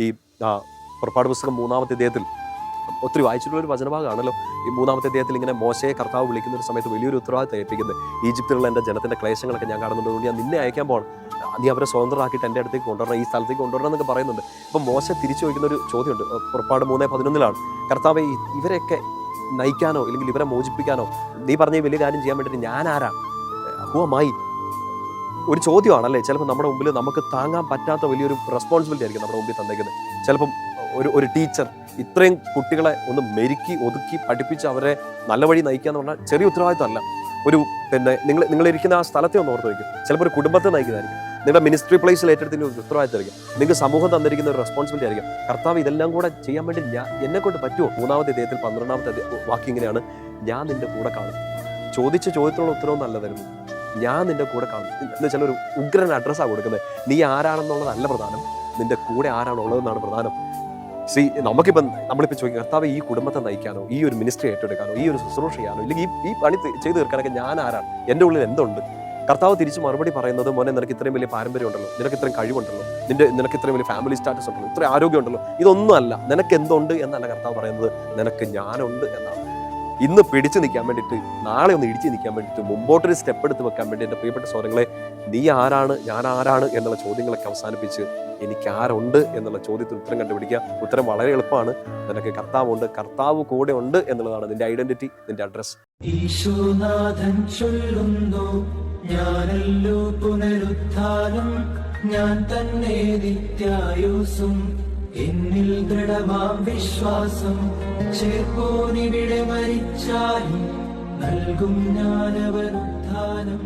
ഈ പുറപ്പാട് പുസ്തകം 3-ാമത്തെ അധ്യായത്തിൽ ഒത്തിരി വായിച്ചിട്ടുള്ളൊരു വചനഭാഗമാണല്ലോ. ഈ 3-ാമത്തെ അധ്യായത്തിൽ ഇങ്ങനെ മോശയെ കർത്താവ് വിളിക്കുന്ന ഒരു സമയത്ത് വലിയൊരു ഉത്തരവാദിത്തം ഏൽപ്പിക്കുന്നത്, ഈജിപ്തിലുള്ള എൻ്റെ ജനത്തിൻ്റെ ക്ലേശങ്ങളൊക്കെ ഞാൻ കാണുന്നുണ്ട്, ഞാൻ നിന്നെ അയക്കാൻ പോകണം, നീ അവരെ സ്വതന്ത്രമാക്കിയിട്ട് എൻ്റെ അടുത്തേക്ക് കൊണ്ടുവരണം, ഈ സ്ഥലത്തേക്ക് കൊണ്ടുവരണം എന്നൊക്കെ പറയുന്നുണ്ട്. അപ്പം മോശ തിരിച്ചു ചോദിക്കുന്ന ഒരു ചോദ്യമുണ്ട്. പുറപ്പാട് 3:11 കർത്താവേ, ഇവരെയൊക്കെ നയിക്കാനോ അല്ലെങ്കിൽ ഇവരെ മോചിപ്പിക്കാനോ നീ പറഞ്ഞ ഈ വലിയ കാര്യം ചെയ്യാൻ വേണ്ടിയിട്ട് ഞാൻ ആരാ? Who am I? ഒരു ചോദ്യമാണല്ലേ. ചിലപ്പോൾ നമ്മുടെ മുമ്പിൽ നമുക്ക് താങ്ങാൻ പറ്റാത്ത വലിയൊരു റെസ്പോൺസിബിലിറ്റി ആയിരിക്കും നമ്മുടെ മുമ്പിൽ തന്നേക്കുന്നത്. ചിലപ്പം ഒരു ടീച്ചർ ഇത്രയും കുട്ടികളെ ഒന്ന് മെരുക്കി ഒതുക്കി പഠിപ്പിച്ച് അവരെ നല്ല വഴി നയിക്കുക എന്ന് പറഞ്ഞാൽ ചെറിയ ഉത്തരവാദിത്തമല്ല. നിങ്ങളിരിക്കുന്ന ആ സ്ഥലത്തെ ഒന്ന് ഓർത്ത് വയ്ക്കും. ചിലപ്പോൾ ഒരു കുടുംബത്തെ നയിക്കുന്നതായിരിക്കും, നിങ്ങളുടെ മിനിസ്ട്രി പ്ലേസിൽ ഏറ്റെടുത്തിന് ഒരു ഉത്തരവാദിത്തമായിരിക്കും, നിങ്ങൾക്ക് സമൂഹം തന്നിരിക്കുന്ന ഒരു റെസ്പോൺസിബിലിറ്റി ആയിരിക്കും. കർത്താവ് ഇതെല്ലാം കൂടെ ചെയ്യാൻ വേണ്ടി എന്നെ കൊണ്ട് പറ്റുമോ? 3-ാമത്തെ അധ്യായത്തിൽ 12-ാമത്തെ വാക്യം ഇങ്ങനെയാണ്, ഞാൻ നിന്റെ കൂടെ കാണും. ചോദിച്ച ചോദ്യത്തിനുള്ള ഉത്തരവും നല്ലതായിരുന്നു. ഞാൻ നിന്റെ കൂടെ കാണും എന്ന് വെച്ചാൽ ഒരു ഉഗ്രൻ അഡ്രസ്സാണ് കൊടുക്കുന്നത്. നീ ആരാണെന്നുള്ളതല്ല പ്രധാനം, നിന്റെ കൂടെ ആരാണുള്ളതെന്നാണ് പ്രധാനം. നമ്മളിപ്പോൾ ചോദിക്കും, കർത്താവ് ഈ കുടുംബത്തെ നയിക്കാനോ, ഈ ഒരു മിനിസ്ട്രി ഏറ്റെടുക്കാനോ, ഈ ഒരു ശുശ്രൂഷ ചെയ്യാനോ, ഇല്ലെങ്കിൽ ഈ പണി ചെയ്തു തീർക്കാനൊക്കെ ഞാൻ ആരാണ്? എൻ്റെ ഉള്ളിൽ എന്തുണ്ട്? കർത്താവ് തിരിച്ച് മറുപടി പറയുന്നത്, മോനെ നിനക്ക് ഇത്രയും വലിയ പാരമ്പര്യം ഉണ്ടല്ലോ, നിനക്ക് ഇത്രയും കഴിവുണ്ടല്ലോ, നിനക്ക് ഇത്രയും വലിയ ഫാമിലി സ്റ്റാറ്റസ് ഉണ്ടല്ലോ, ഇത്രയും ആരോഗ്യം ഉണ്ടല്ലോ, ഇതൊന്നും അല്ല. നിനക്ക് എന്തുണ്ട് എന്നല്ല കർത്താവ് പറയുന്നത്, നിനക്ക് ഞാനുണ്ട് എന്നാണ്. ഇന്ന് പിടിച്ചു നിൽക്കാൻ വേണ്ടിയിട്ട്, നാളെ ഒന്ന് ഇടിച്ചു നിൽക്കാൻ വേണ്ടിയിട്ട്, മുമ്പോട്ടൊരു സ്റ്റെപ്പ് എടുത്ത് വെക്കാൻ വേണ്ടി എൻ്റെ പ്രിയപ്പെട്ട സഹോദരങ്ങളെ, നീ ആരാണ്, ഞാൻ ആരാണ് എന്നുള്ള ചോദ്യങ്ങളൊക്കെ അവസാനിപ്പിച്ച് എനിക്ക് ആരുണ്ട് എന്നുള്ള ചോദ്യത്തിന് ഉത്തരം കണ്ടുപിടിക്കുക. ഉത്തരം വളരെ എളുപ്പമാണ്. നിനക്ക് കർത്താവുണ്ട്, കർത്താവ് കൂടെ ഉണ്ട് എന്നുള്ളതാണ് നിന്റെ ഐഡന്റിറ്റി, നിന്റെ അഡ്രസ്. ഈശോനാഥൻ ചൊല്ലുന്നു, ഞാനല്ലോ പുനരുത്ഥാനം, ഞാൻ തന്നെ നിത്യായുസ്സും, എന്നിൽ ദൃഢമാം വിശ്വാസം, ചേർപ്പോനിവിടെ മരിച്ചാലും നൽകും ഞാനവനുത്ഥാനം.